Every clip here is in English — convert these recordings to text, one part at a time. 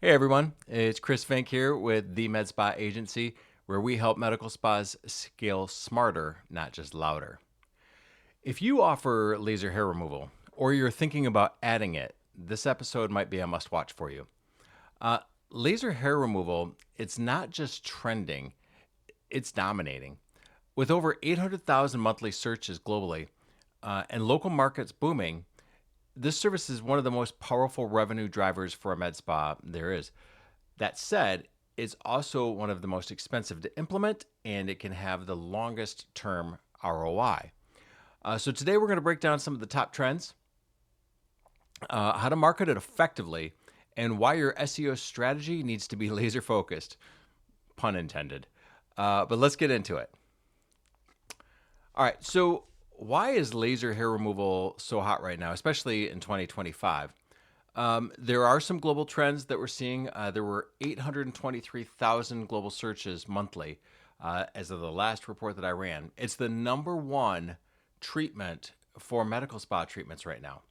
Hey everyone, it's Chris Fink here with the Med Spa Agency, where we help medical spas scale smarter, not just louder. If you offer laser hair removal or you're thinking about adding it, this episode might be a must watch for you. Uh, Laser hair removal, it's not just trending, it's dominating. With over 800,000 monthly searches globally and local markets booming, this service is one of the most powerful revenue drivers for a med spa there is. That said, it's also one of the most expensive to implement, and it can have the longest term ROI. So today we're going to break down some of the top trends, how to market it effectively, and why your SEO strategy needs to be laser focused, pun intended. But let's get into it. All right, so why is laser hair removal so hot right now, especially in 2025? There are some global trends that we're seeing. There were 823,000 global searches monthly as of the last report that I ran. It's the number one treatment for medical spa treatments right now.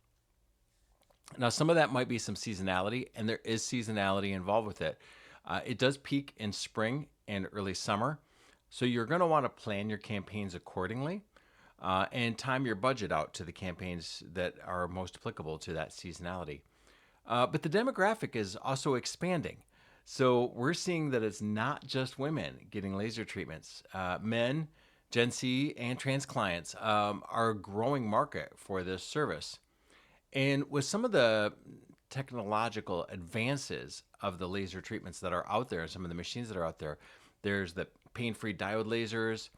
Now, some of that might be some seasonality, and there is seasonality involved with it. It does peak in spring and early summer, so you're going to want to plan your campaigns accordingly and time your budget out to the campaigns that are most applicable to that seasonality. But the demographic is also expanding. So we're seeing that it's not just women getting laser treatments. Men, Gen Z, and trans clients are a growing market for this service. And with some of the technological advances of the laser treatments that are out there, some of the machines that are out there, there's the pain-free diode lasers.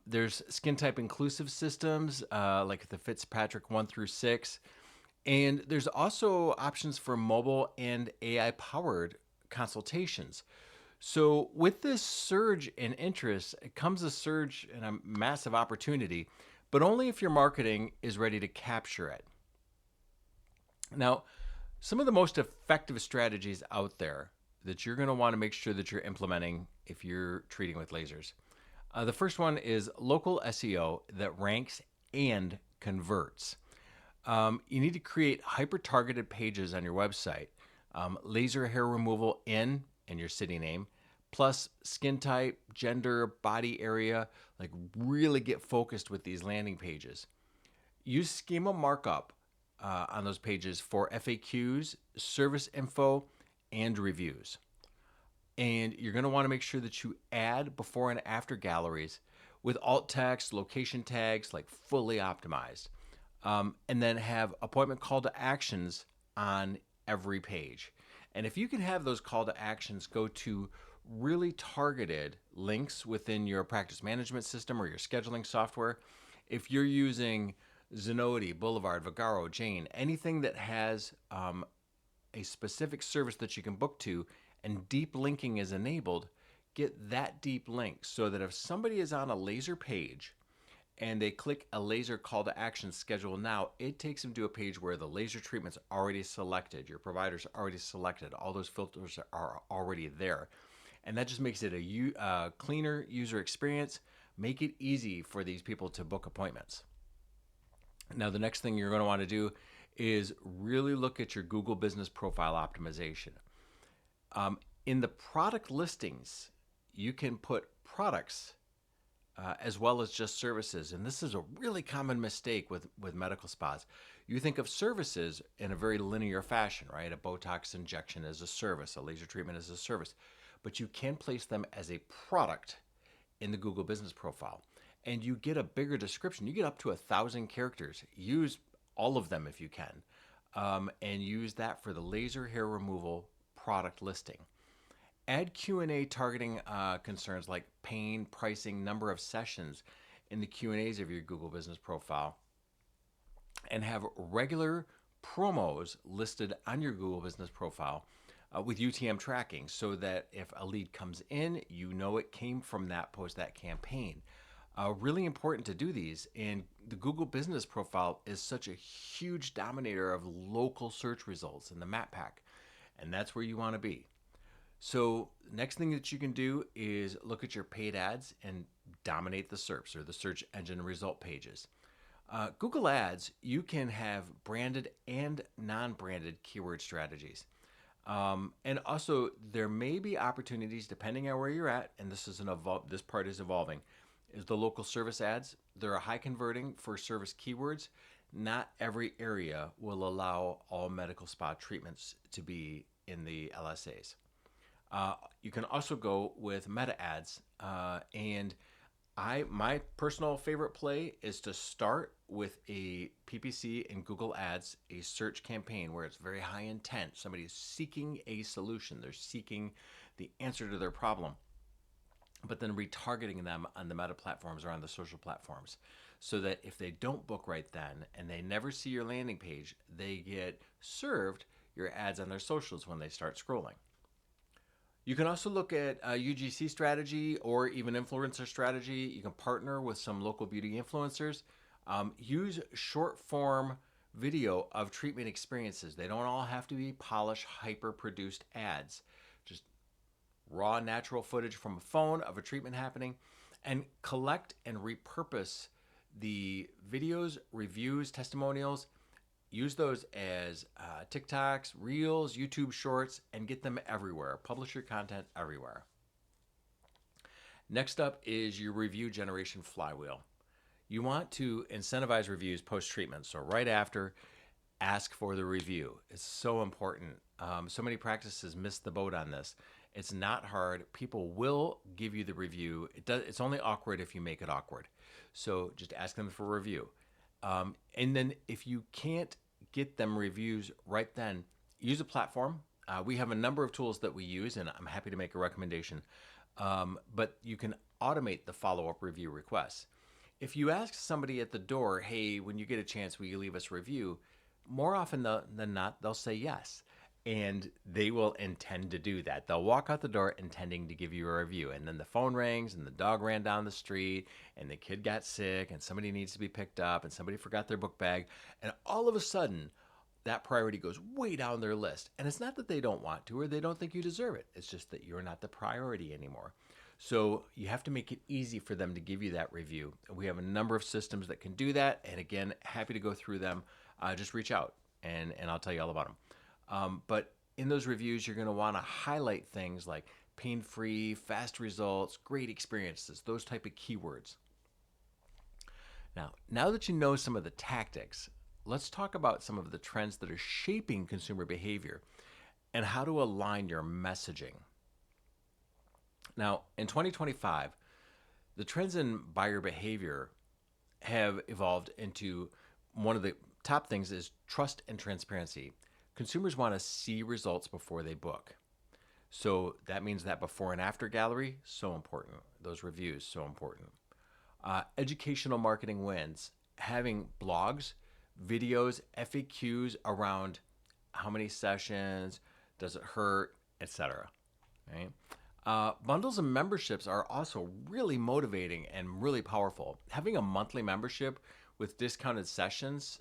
There's skin type inclusive systems like the Fitzpatrick 1 through 6. And there's also options for mobile and AI powered consultations. So, with this surge in interest, it comes a surge and a massive opportunity, but only if your marketing is ready to capture it. Now, some of the most effective strategies out there that you're going to want to make sure that you're implementing if you're treating with lasers. The first one is local SEO that ranks and converts. You need to create hyper targeted pages on your website, laser hair removal in your city name, plus skin type, gender, body area. Like, really get focused with these landing pages. Use schema markup on those pages for FAQs, service info, and reviews. And you're going to want to make sure that you add before and after galleries with alt text, location tags, like fully optimized. And then have appointment call to actions on every page. And if you can have those call to actions go to really targeted links within your practice management system or your scheduling software, if you're using Zenoti, Boulevard, Vagaro, Jane, anything that has a specific service that you can book to and deep linking is enabled, get that deep link so that if somebody is on a laser page and they click a laser call to action schedule now, it takes them to a page where the laser treatment's already selected, your provider's already selected, all those filters are already there. And that just makes it a cleaner user experience, make it easy for these people to book appointments. Now, the next thing you're going to want to do is really look at your Google Business Profile optimization. In the product listings, you can put products as well as just services. And this is a really common mistake with medical spas. You think of services in a very linear fashion, right? A Botox injection is a service, a laser treatment is a service. But you can place them as a product in the Google Business Profile. And you get a bigger description. You get up to 1,000 characters. Use all of them if you can. And use that for the laser hair removal product listing. Add Q&A targeting concerns like pain, pricing, number of sessions in the Q&As of your Google Business Profile. And have regular promos listed on your Google Business Profile with UTM tracking so that if a lead comes in, you know it came from that post, that campaign. Really important to do these. And the Google Business Profile is such a huge dominator of local search results in the map pack. And that's where you want to be. So next thing that you can do is look at your paid ads and dominate the SERPs, or the search engine result pages. Google Ads, you can have branded and non-branded keyword strategies. And also, there may be opportunities depending on where you're at, and this part is evolving. Is the local service ads? They're high converting for service keywords. Not every area will allow all medical spa treatments to be in the LSAs. You can also go with meta ads, and my personal favorite play is to start with a PPC in Google Ads, a search campaign where it's very high intent. Somebody is seeking a solution. They're seeking the answer to their problem, but then retargeting them on the meta platforms or on the social platforms so that if they don't book right then and they never see your landing page, they get served your ads on their socials when they start scrolling. You can also look at a UGC strategy or even influencer strategy. You can partner with some local beauty influencers. Use short form video of treatment experiences. They don't all have to be polished, hyper produced ads. Just raw, natural footage from a phone of a treatment happening, and collect and repurpose the videos, reviews, testimonials. Use those as TikToks, Reels, YouTube Shorts, and get them everywhere. Publish your content everywhere. Next up is your review generation flywheel. You want to incentivize reviews post-treatment. So right after, ask for the review. It's so important. So many practices miss the boat on this. It's not hard. People will give you the review. It's only awkward if you make it awkward. So just ask them for a review. And then if you can't get them reviews right then, use a platform. We have a number of tools that we use, and I'm happy to make a recommendation. But you can automate the follow-up review requests. If you ask somebody at the door, hey, when you get a chance, will you leave us a review? More often than not, they'll say yes. And they will intend to do that. They'll walk out the door intending to give you a review. And then the phone rings and the dog ran down the street and the kid got sick and somebody needs to be picked up and somebody forgot their book bag. And all of a sudden, that priority goes way down their list. And it's not that they don't want to or they don't think you deserve it. It's just that you're not the priority anymore. So you have to make it easy for them to give you that review. We have a number of systems that can do that. And again, happy to go through them. Just reach out and I'll tell you all about them. But in those reviews, you're going to want to highlight things like pain-free, fast results, great experiences, those type of keywords. Now that you know some of the tactics, let's talk about some of the trends that are shaping consumer behavior and how to align your messaging. Now, in 2025, the trends in buyer behavior have evolved into one of the top things is trust and transparency. Consumers want to see results before they book. So that means that before and after gallery, so important. Those reviews, so important. Educational marketing wins. Having blogs, videos, FAQs around how many sessions, does it hurt, etc. Right? Bundles and memberships are also really motivating and really powerful. Having a monthly membership with discounted sessions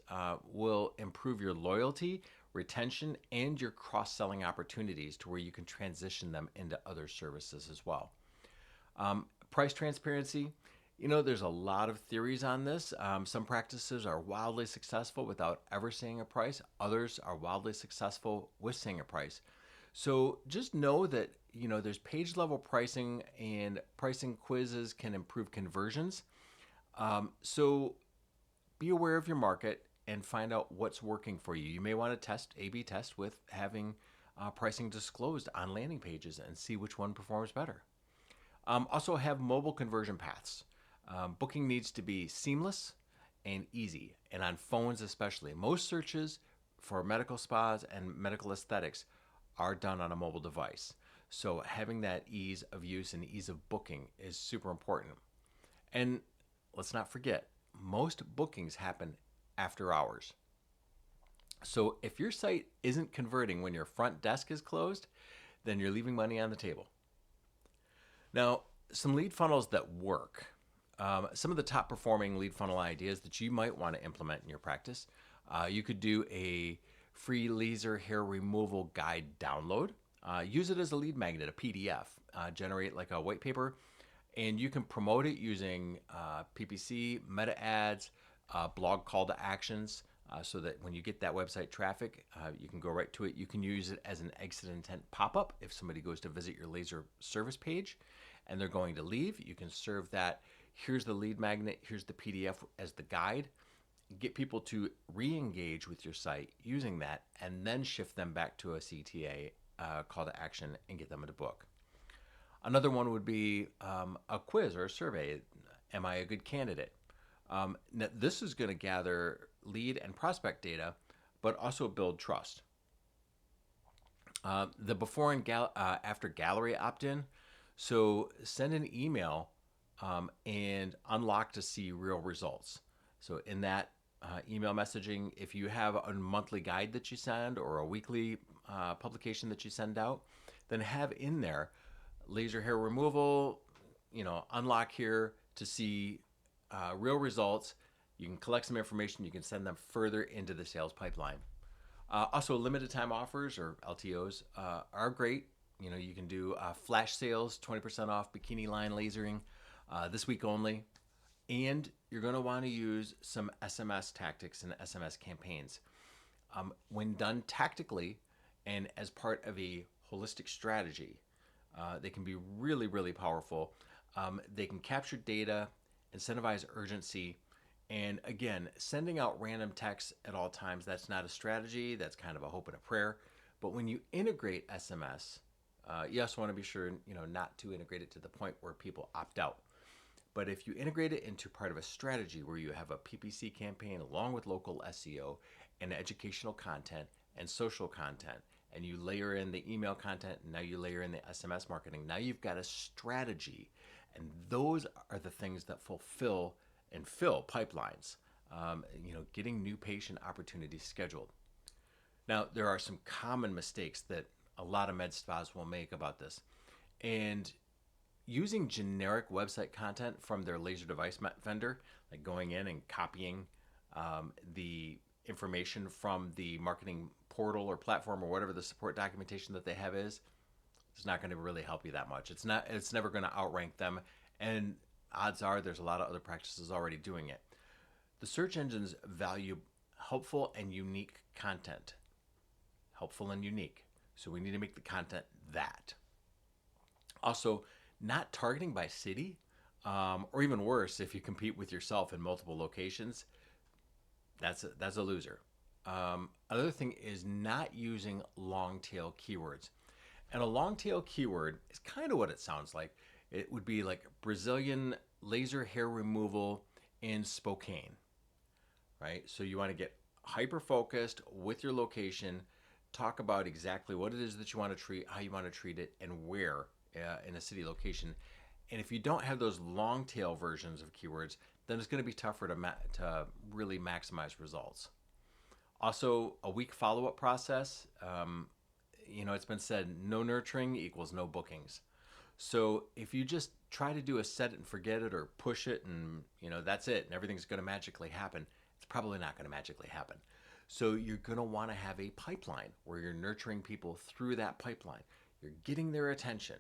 will improve your loyalty, retention, and your cross-selling opportunities to where you can transition them into other services as well. Price transparency. There's a lot of theories on this. Some practices are wildly successful without ever saying a price. Others are wildly successful with saying a price. So just know that, there's page level pricing and pricing quizzes can improve conversions. So be aware of your market and find out what's working for you. You may want to A/B test with having pricing disclosed on landing pages and see which one performs better. Also have mobile conversion paths. Booking needs to be seamless and easy, and on phones especially. Most searches for medical spas and medical aesthetics are done on a mobile device. So having that ease of use and ease of booking is super important. And let's not forget, most bookings happen after hours. So if your site isn't converting when your front desk is closed, then you're leaving money on the table. Now, some lead funnels that work. Some of the top performing lead funnel ideas that you might want to implement in your practice. You could do a free laser hair removal guide download. Use it as a lead magnet, a PDF. Generate like a white paper, and you can promote it using PPC, meta ads, blog call to actions. so that when you get that website traffic, you can go right to it. You can use it as an exit intent pop-up. If somebody goes to visit your laser service page and they're going to leave, you can serve that. Here's the lead magnet, here's the PDF as the guide. Get people to re-engage with your site using that, and then shift them back to a CTA call to action and get them to book. Another one would be a quiz or a survey. Am I a good candidate? Now this is going to gather lead and prospect data, but also build trust. The before and after gallery opt-in. So send an email and unlock to see real results. So in that email messaging, if you have a monthly guide that you send or a weekly publication that you send out, then have in there laser hair removal, unlock here to see real results. You can collect some information. You can send them further into the sales pipeline. Also, limited time offers or LTOs are great. You can do flash sales, 20% off bikini line lasering this week only. And you're going to want to use some SMS tactics and SMS campaigns. When done tactically and as part of a holistic strategy, they can be really, really powerful. They can capture data, incentivize urgency, and again, sending out random texts at all times, that's not a strategy. That's kind of a hope and a prayer. But when you integrate SMS, you also want to be sure, not to integrate it to the point where people opt out. But if you integrate it into part of a strategy where you have a PPC campaign along with local SEO and educational content and social content, and you layer in the email content, and now you layer in the SMS marketing, now you've got a strategy. And those are the things that fulfill and fill pipelines, getting new patient opportunities scheduled. Now, there are some common mistakes that a lot of med spas will make about this. And using generic website content from their laser device vendor, like going in and copying the information from the marketing portal or platform or whatever the support documentation that they have is, it's not going to really help you that much. It's never going to outrank them. And odds are there's a lot of other practices already doing it. The search engines value helpful and unique content. Helpful and unique. So we need to make the content that. Also, not targeting by city, or even worse, if you compete with yourself in multiple locations, that's a loser. Another thing is not using long tail keywords. And a long tail keyword is kind of what it sounds like. It would be like Brazilian laser hair removal in Spokane, right? So you want to get hyper focused with your location, talk about exactly what it is that you want to treat, how you want to treat it, and where in a city location. And if you don't have those long tail versions of keywords, then it's going to be tougher to really maximize results. Also, a weak follow-up process. It's been said, no nurturing equals no bookings. So if you just try to do a set it and forget it or push it and that's it and everything's going to magically happen, it's probably not going to magically happen. So you're going to want to have a pipeline where you're nurturing people through that pipeline. You're getting their attention.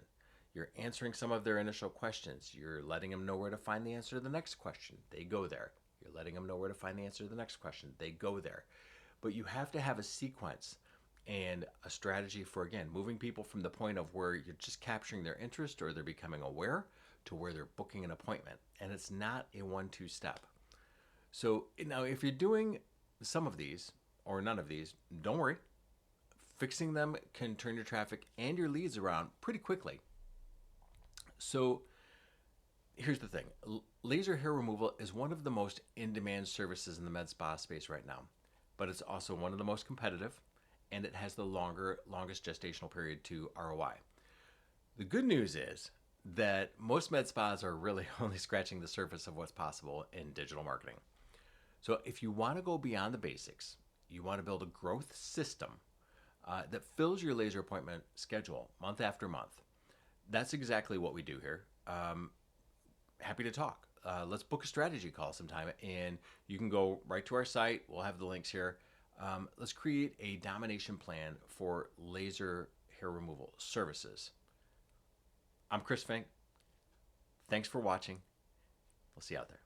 You're answering some of their initial questions. You're letting them know where to find the answer to the next question. They go there. You're letting them know where to find the answer to the next question. They go there. But you have to have a sequence and a strategy for, again, moving people from the point of where you're just capturing their interest or they're becoming aware to where they're booking an appointment. And it's not a 1-2 step. So now if you're doing some of these or none of these, don't worry. Fixing them can turn your traffic and your leads around pretty quickly. So here's the thing. Laser hair removal is one of the most in-demand services in the med spa space right now, but it's also one of the most competitive, and it has the longest gestational period to ROI. The good news is that most med spas are really only scratching the surface of what's possible in digital marketing. So if you want to go beyond the basics, you want to build a growth system that fills your laser appointment schedule month after month. That's exactly what we do here. Happy to talk. Let's book a strategy call sometime, and you can go right to our site. We'll have the links here. Let's create a domination plan for laser hair removal services. I'm Chris Fink. Thanks for watching. We'll see you out there.